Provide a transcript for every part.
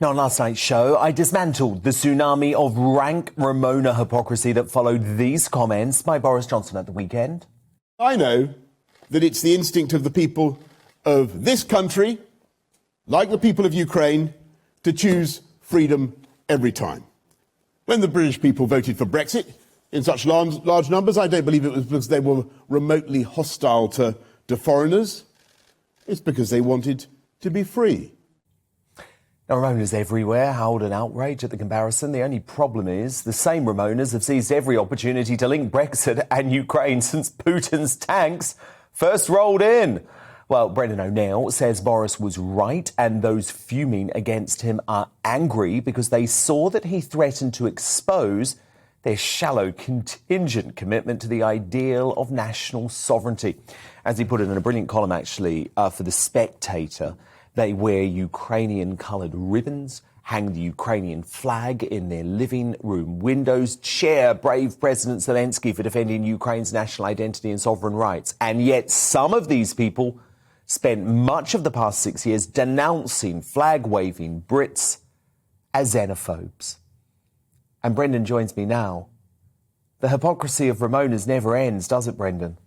On last night's show, I dismantled the tsunami of rank Remoaner hypocrisy that followed these comments by Boris Johnson at the weekend. I know that it's the instinct of the people of this country, like the people of Ukraine, to choose freedom every time. When the British people voted for Brexit in such large numbers, I don't believe it was because they were remotely hostile to foreigners. It's because they wanted to be free. Now, Remoaners everywhere howled an outrage at the comparison. The only problem is the same Remoaners have seized every opportunity to link Brexit and Ukraine since Putin's tanks first rolled in. Well, Brendan O'Neill says Boris was right and those fuming against him are angry because they saw that he threatened to expose their shallow, contingent commitment to the ideal of national sovereignty. As he put it in a brilliant column, actually, for The Spectator, they wear Ukrainian-coloured ribbons, hang the Ukrainian flag in their living room windows, cheer brave President Zelensky for defending Ukraine's national identity and sovereign rights. And yet some of these people spent much of the past 6 years denouncing flag-waving Brits as xenophobes. And Brendan joins me now. The hypocrisy of Remoaners never ends, does it, Brendan?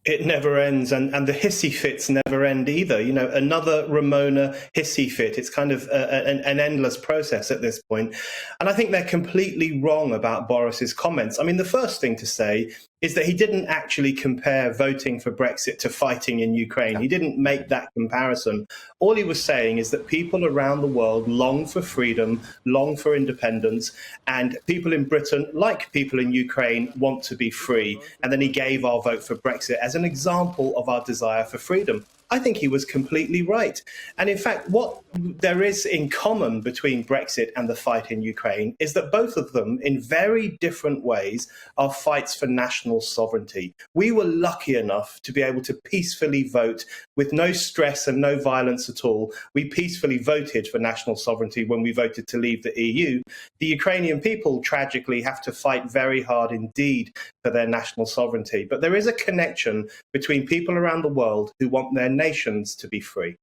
It never ends, and the hissy fits never end either. You know, another Remoaner hissy fit. It's kind of an endless process at this point. And I think they're completely wrong about Boris's comments. I mean, the first thing to say is that he didn't actually compare voting for Brexit to fighting in Ukraine. He didn't make that comparison. All he was saying is that people around the world long for freedom, long for independence, and people in Britain, like people in Ukraine, want to be free. And then he gave our vote for Brexit as an example of our desire for freedom. I think he was completely right. And in fact, what there is in common between Brexit and the fight in Ukraine is that both of them, in very different ways, are fights for national sovereignty. We were lucky enough to be able to peacefully vote with no stress and no violence at all. We peacefully voted for national sovereignty when we voted to leave the EU. The Ukrainian people, tragically, have to fight very hard indeed for their national sovereignty. But there is a connection between people around the world who want their nations to be free.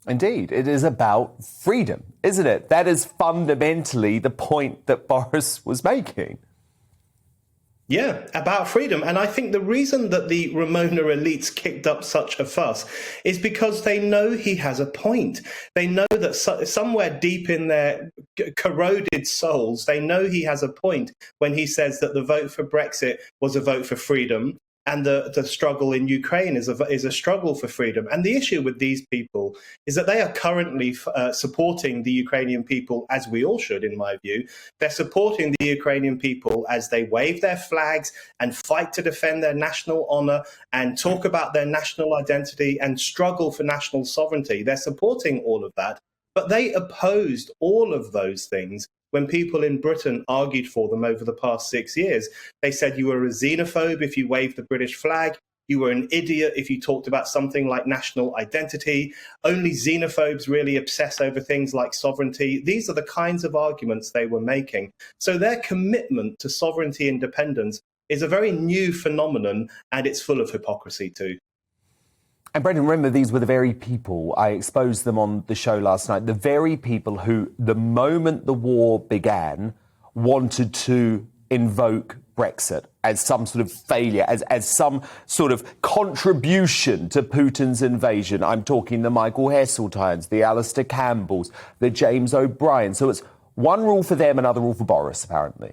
Indeed, it is about freedom, isn't it? That is fundamentally the point that Boris was making. Yeah, about freedom. And I think the reason that the Remoaner elites kicked up such a fuss is because they know he has a point. They know that somewhere deep in their corroded souls, they know he has a point when he says that the vote for Brexit was a vote for freedom. And the struggle in Ukraine is a struggle for freedom. And the issue with these people is that they are currently supporting the Ukrainian people, as we all should, in my view. They're supporting the Ukrainian people as they wave their flags and fight to defend their national honor and talk about their national identity and struggle for national sovereignty. They're supporting all of that. But they opposed all of those things when people in Britain argued for them over the past 6 years. They said you were a xenophobe if you waved the British flag. You were an idiot if you talked about something like national identity. Only xenophobes really obsess over things like sovereignty. These are the kinds of arguments they were making. So their commitment to sovereignty independence is a very new phenomenon, and it's full of hypocrisy too. And Brendan, remember, these were the very people, I exposed them on the show last night, the very people who, the moment the war began, wanted to invoke Brexit as some sort of failure, as some sort of contribution to Putin's invasion. I'm talking the Michael Heseltines, the Alistair Campbells, the James O'Brien. So it's one rule for them, another rule for Boris, apparently.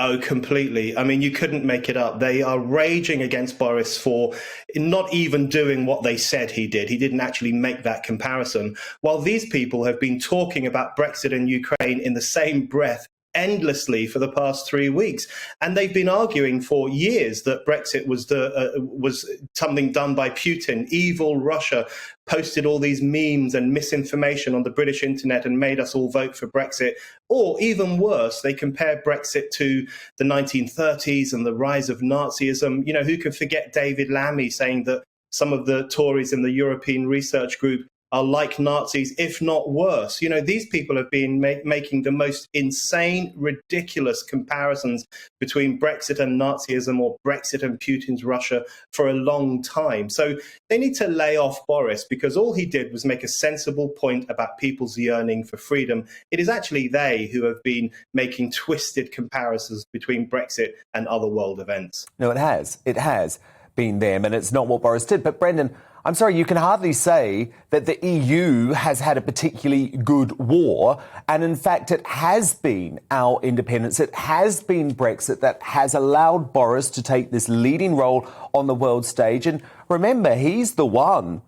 Oh, completely. I mean, you couldn't make it up. They are raging against Boris for not even doing what they said he did. He didn't actually make that comparison. While these people have been talking about Brexit and Ukraine in the same breath endlessly for the past 3 weeks. And they've been arguing for years that Brexit was something done by Putin. Evil Russia posted all these memes and misinformation on the British internet and made us all vote for Brexit. Or even worse, they compare Brexit to the 1930s and the rise of Nazism. You know, who could forget David Lammy saying that some of the Tories in the European Research Group are like Nazis, if not worse. You know, these people have been making the most insane, ridiculous comparisons between Brexit and Nazism or Brexit and Putin's Russia for a long time. So they need to lay off Boris, because all he did was make a sensible point about people's yearning for freedom. It is actually they who have been making twisted comparisons between Brexit and other world events. No, it has. It has been them, and it's not what Boris did. But Brendan, I'm sorry, you can hardly say that the EU has had a particularly good war. And in fact, it has been our independence. It has been Brexit that has allowed Boris to take this leading role on the world stage. And remember, he's the one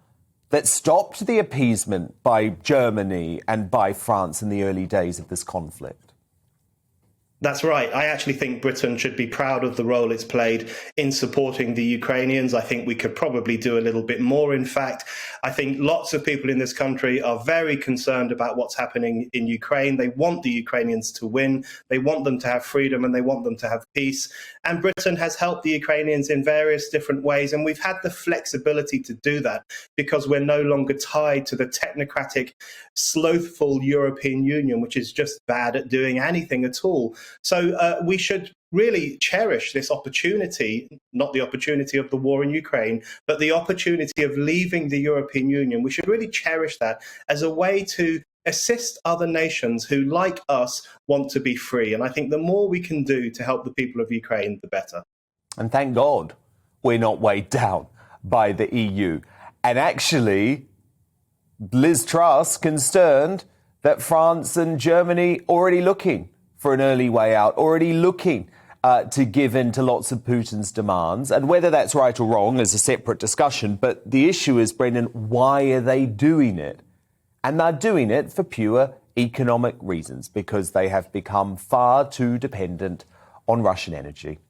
that stopped the appeasement by Germany and by France in the early days of this conflict. That's right. I actually think Britain should be proud of the role it's played in supporting the Ukrainians. I think we could probably do a little bit more, in fact. I think lots of people in this country are very concerned about what's happening in Ukraine. They want the Ukrainians to win. They want them to have freedom and they want them to have peace. And Britain has helped the Ukrainians in various different ways. And we've had the flexibility to do that because we're no longer tied to the technocratic, slothful European Union, which is just bad at doing anything at all. So we should really cherish this opportunity, not the opportunity of the war in Ukraine, but the opportunity of leaving the European Union. We should really cherish that as a way to assist other nations who, like us, want to be free. And I think the more we can do to help the people of Ukraine, the better. And thank God we're not weighed down by the EU. And actually, Liz Truss concerned that France and Germany already looking for an early way out, already looking to give in to lots of Putin's demands. And whether that's right or wrong is a separate discussion. But the issue is, Brendan, why are they doing it? And they're doing it for pure economic reasons, because they have become far too dependent on Russian energy.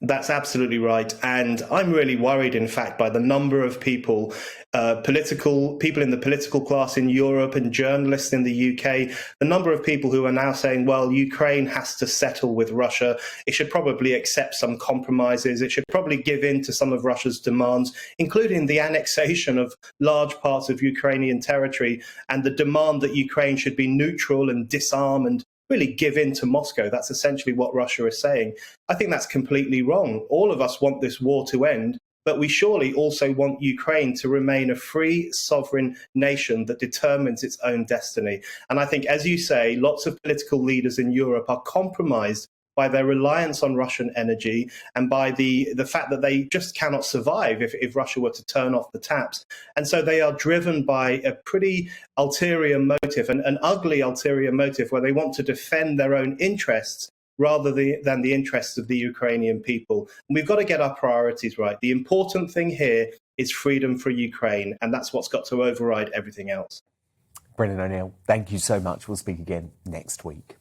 That's absolutely right. And I'm really worried, in fact, by the number of people in the political class in Europe and journalists in the UK, the number of people who are now saying, well, Ukraine has to settle with Russia. It should probably accept some compromises. It should probably give in to some of Russia's demands, including the annexation of large parts of Ukrainian territory and the demand that Ukraine should be neutral and disarm and really give in to Moscow. That's essentially what Russia is saying. I think that's completely wrong. All of us want this war to end, but we surely also want Ukraine to remain a free, sovereign nation that determines its own destiny. And I think, as you say, lots of political leaders in Europe are compromised by their reliance on Russian energy and by the fact that they just cannot survive if Russia were to turn off the taps. And so they are driven by a pretty ulterior motive, an ugly ulterior motive, where they want to defend their own interests rather than the interests of the Ukrainian people. And we've got to get our priorities right. The important thing here is freedom for Ukraine, and that's what's got to override everything else. Brendan O'Neill, thank you so much. We'll speak again next week.